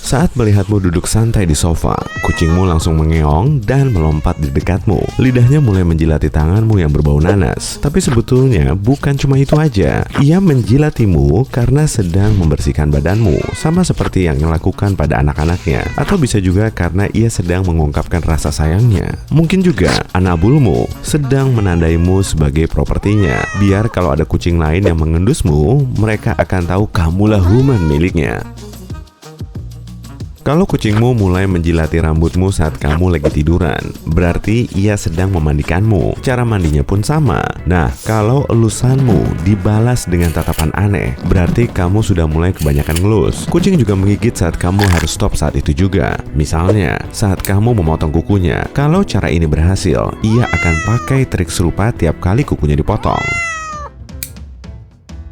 Saat melihatmu duduk santai di sofa, kucingmu langsung mengeong dan melompat di dekatmu. Lidahnya mulai menjilati tanganmu yang berbau nanas. Tapi sebetulnya bukan cuma itu aja. Ia menjilatimu karena sedang membersihkan badanmu, sama seperti yang dilakukan pada anak-anaknya. Atau bisa juga karena ia sedang mengungkapkan rasa sayangnya. Mungkin juga anak bulmu sedang menandaimu sebagai propertinya. Biar kalau ada kucing lain yang mengendusmu, mereka akan tahu kamulah human miliknya. Kalau kucingmu mulai menjilati rambutmu saat kamu lagi tiduran, berarti ia sedang memandikanmu. Cara mandinya pun sama. Nah, kalau elusanmu dibalas dengan tatapan aneh, berarti kamu sudah mulai kebanyakan ngelus. Kucing juga menggigit saat kamu harus stop saat itu juga. Misalnya, saat kamu memotong kukunya. Kalau cara ini berhasil, ia akan pakai trik serupa tiap kali kukunya dipotong.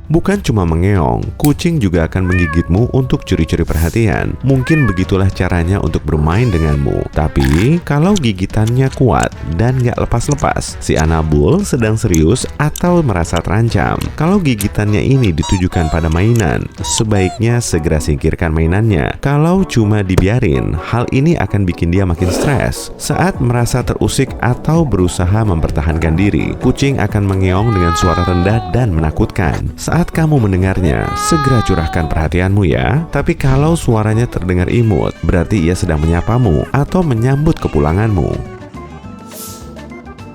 Bukan cuma mengeong, kucing juga akan menggigitmu untuk curi-curi perhatian. Mungkin begitulah caranya untuk bermain denganmu. Tapi, kalau gigitannya kuat dan gak lepas-lepas, si Anabul sedang serius atau merasa terancam. Kalau gigitannya ini ditujukan pada mainan, sebaiknya segera singkirkan mainannya. Kalau cuma dibiarin, hal ini akan bikin dia makin stres. Saat merasa terusik atau berusaha mempertahankan diri, kucing akan mengeong dengan suara rendah dan menakutkan. Saat kamu mendengarnya, segera curahkan perhatianmu ya. Tapi kalau suaranya terdengar imut, berarti ia sedang menyapamu atau menyambut kepulanganmu.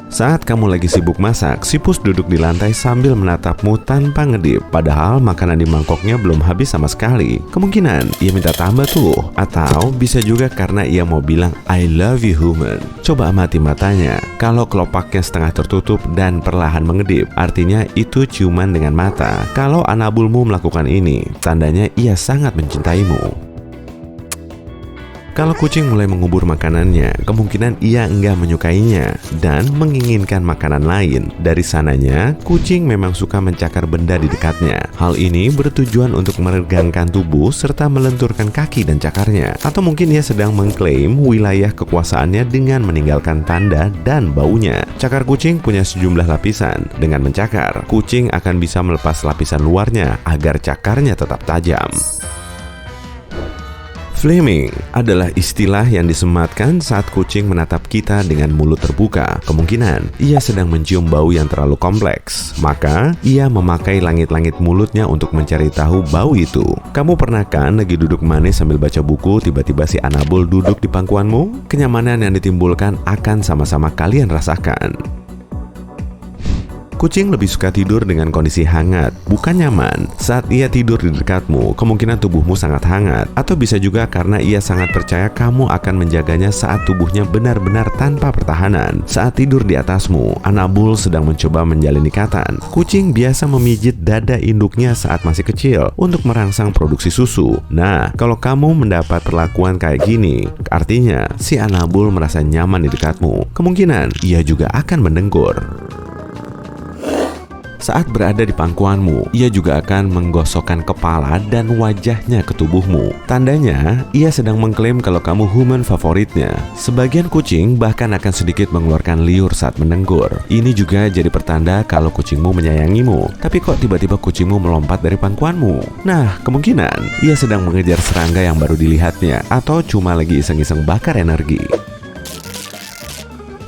Saat kamu lagi sibuk masak, si Pus duduk di lantai sambil menatapmu tanpa ngedip. Padahal makanan di mangkoknya belum habis sama sekali. Kemungkinan ia minta tambah tuh. Atau bisa juga karena ia mau bilang I love you human. Coba amati matanya. Kalau kelopaknya setengah tertutup dan perlahan mengedip, artinya itu ciuman dengan mata. Kalau Anabulmu melakukan ini, tandanya ia sangat mencintaimu. Kalau kucing mulai mengubur makanannya, kemungkinan ia enggak menyukainya dan menginginkan makanan lain. Dari sananya, kucing memang suka mencakar benda di dekatnya. Hal ini bertujuan untuk meregangkan tubuh serta melenturkan kaki dan cakarnya. Atau mungkin ia sedang mengklaim wilayah kekuasaannya dengan meninggalkan tanda dan baunya. Cakar kucing punya sejumlah lapisan. Dengan mencakar, kucing akan bisa melepas lapisan luarnya agar cakarnya tetap tajam. Flaming adalah istilah yang disematkan saat kucing menatap kita dengan mulut terbuka. Kemungkinan ia sedang mencium bau yang terlalu kompleks. Maka ia memakai langit-langit mulutnya untuk mencari tahu bau itu. Kamu pernah kan lagi duduk manis sambil baca buku, tiba-tiba si Anabul duduk di pangkuanmu? Kenyamanan yang ditimbulkan akan sama-sama kalian rasakan. Kucing lebih suka tidur dengan kondisi hangat, bukan nyaman. Saat ia tidur di dekatmu, kemungkinan tubuhmu sangat hangat. Atau bisa juga karena ia sangat percaya kamu akan menjaganya saat tubuhnya benar-benar tanpa pertahanan. Saat tidur di atasmu, Anabul sedang mencoba menjalin ikatan. Kucing biasa memijit dada induknya saat masih kecil untuk merangsang produksi susu. Nah, kalau kamu mendapat perlakuan kayak gini, artinya si Anabul merasa nyaman di dekatmu. Kemungkinan ia juga akan mendengkur. Saat berada di pangkuanmu, ia juga akan menggosokkan kepala dan wajahnya ke tubuhmu. Tandanya, ia sedang mengklaim kalau kamu human favoritnya. Sebagian kucing bahkan akan sedikit mengeluarkan liur saat mendengkur. Ini juga jadi pertanda kalau kucingmu menyayangimu. Tapi kok tiba-tiba kucingmu melompat dari pangkuanmu? Nah, kemungkinan ia sedang mengejar serangga yang baru dilihatnya, atau cuma lagi iseng-iseng bakar energi.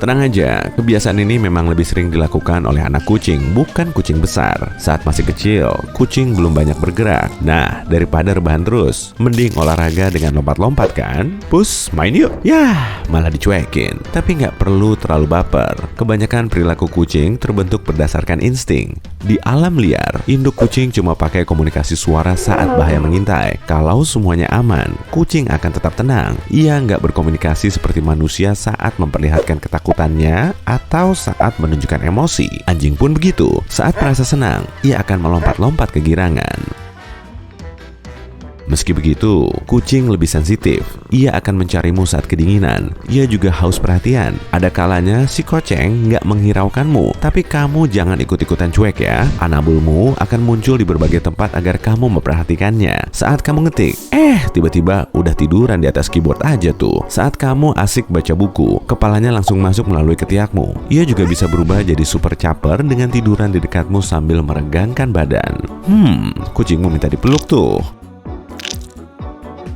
Tenang aja, kebiasaan ini memang lebih sering dilakukan oleh anak kucing, bukan kucing besar. Saat masih kecil, kucing belum banyak bergerak. Nah, daripada rebahan terus, mending olahraga dengan lompat-lompat kan? Pus, main yuk! Yah, malah dicuekin. Tapi nggak perlu terlalu baper. Kebanyakan perilaku kucing terbentuk berdasarkan insting. Di alam liar, induk kucing cuma pakai komunikasi suara saat bahaya mengintai. Kalau semuanya aman, kucing akan tetap tenang. Ia nggak berkomunikasi seperti manusia saat memperlihatkan ketakutannya atau saat menunjukkan emosi. Anjing pun begitu. Saat merasa senang, ia akan melompat-lompat kegirangan. Meski begitu, kucing lebih sensitif. Ia akan mencarimu saat kedinginan. Ia juga haus perhatian. Ada kalanya si koceng nggak menghiraukanmu, tapi kamu jangan ikut-ikutan cuek ya. Anabulmu akan muncul di berbagai tempat agar kamu memperhatikannya. Saat kamu ngetik, tiba-tiba udah tiduran di atas keyboard aja tuh. Saat kamu asik baca buku, kepalanya langsung masuk melalui ketiakmu. Ia juga bisa berubah jadi super caper dengan tiduran di dekatmu sambil meregangkan badan. Kucingmu minta dipeluk tuh.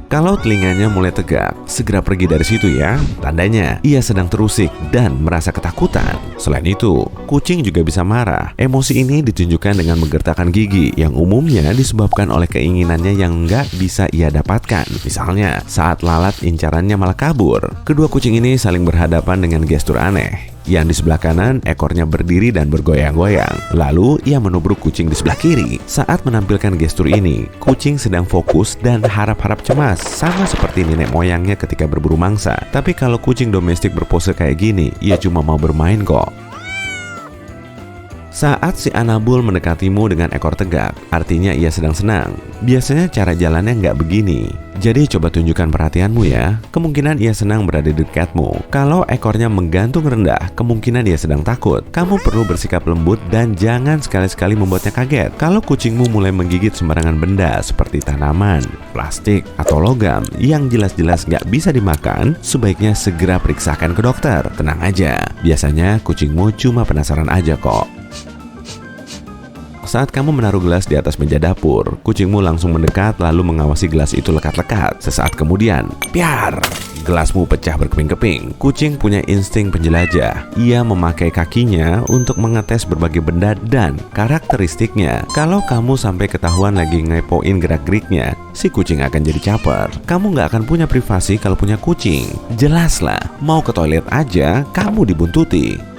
Kalau telinganya mulai tegak, segera pergi dari situ ya. Tandanya ia sedang terusik dan merasa ketakutan. Selain itu, kucing juga bisa marah. Emosi ini ditunjukkan dengan menggertakkan gigi yang umumnya disebabkan oleh keinginannya yang nggak bisa ia dapatkan. Misalnya, saat lalat incarannya malah kabur. Kedua kucing ini saling berhadapan dengan gestur aneh. Yang di sebelah kanan, ekornya berdiri dan bergoyang-goyang. Lalu, ia menubruk kucing di sebelah kiri. Saat menampilkan gestur ini, kucing sedang fokus dan harap-harap cemas, sama seperti nenek moyangnya ketika berburu mangsa. Tapi kalau kucing domestik berpose kayak gini, ia cuma mau bermain kok. Saat si Anabul mendekatimu dengan ekor tegak, artinya ia sedang senang. Biasanya cara jalannya nggak begini. Jadi coba tunjukkan perhatianmu ya. Kemungkinan ia senang berada di dekatmu. Kalau ekornya menggantung rendah, kemungkinan ia sedang takut. Kamu perlu bersikap lembut dan jangan sekali-sekali membuatnya kaget. Kalau kucingmu mulai menggigit sembarangan benda seperti tanaman, plastik, atau logam yang jelas-jelas nggak bisa dimakan, sebaiknya segera periksakan ke dokter. Tenang aja, biasanya kucingmu cuma penasaran aja kok. Saat kamu menaruh gelas di atas meja dapur, kucingmu langsung mendekat lalu mengawasi gelas itu lekat-lekat. Sesaat kemudian, piar! Gelasmu pecah berkeping-keping. Kucing punya insting penjelajah. Ia memakai kakinya untuk mengetes berbagai benda dan karakteristiknya. Kalau kamu sampai ketahuan lagi ngepoin gerak-geriknya, si kucing akan jadi caper. Kamu nggak akan punya privasi kalau punya kucing. Jelaslah, mau ke toilet aja, kamu dibuntuti.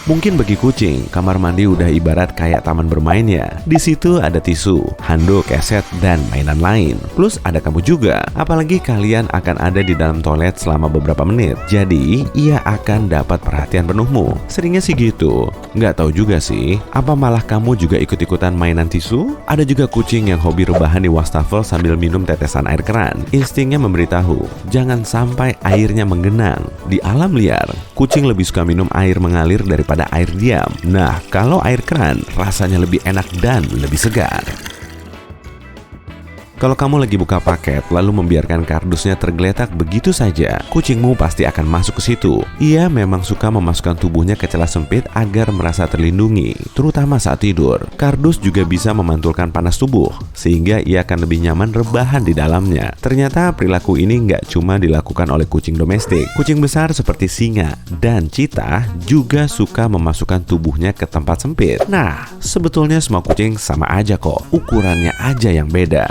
Mungkin bagi kucing, kamar mandi udah ibarat kayak taman bermain ya. Di situ ada tisu, handuk, keset, dan mainan lain. Plus ada kamu juga. Apalagi kalian akan ada di dalam toilet selama beberapa menit. Jadi, ia akan dapat perhatian penuhmu. Seringnya sih gitu. Nggak tahu juga sih, apa malah kamu juga ikut-ikutan mainan tisu? Ada juga kucing yang hobi rebahan di wastafel sambil minum tetesan air keran. Instingnya memberitahu, jangan sampai airnya menggenang. Di alam liar, kucing lebih suka minum air mengalir daripada air diam. Nah, kalau air keran rasanya lebih enak dan lebih segar. Kalau kamu lagi buka paket lalu membiarkan kardusnya tergeletak begitu saja, kucingmu pasti akan masuk ke situ. Ia memang suka memasukkan tubuhnya ke celah sempit agar merasa terlindungi, terutama saat tidur. Kardus juga bisa memantulkan panas tubuh, sehingga ia akan lebih nyaman rebahan di dalamnya. Ternyata perilaku ini nggak cuma dilakukan oleh kucing domestik. Kucing besar seperti singa dan cheetah juga suka memasukkan tubuhnya ke tempat sempit. Nah, sebetulnya semua kucing sama aja kok, ukurannya aja yang beda.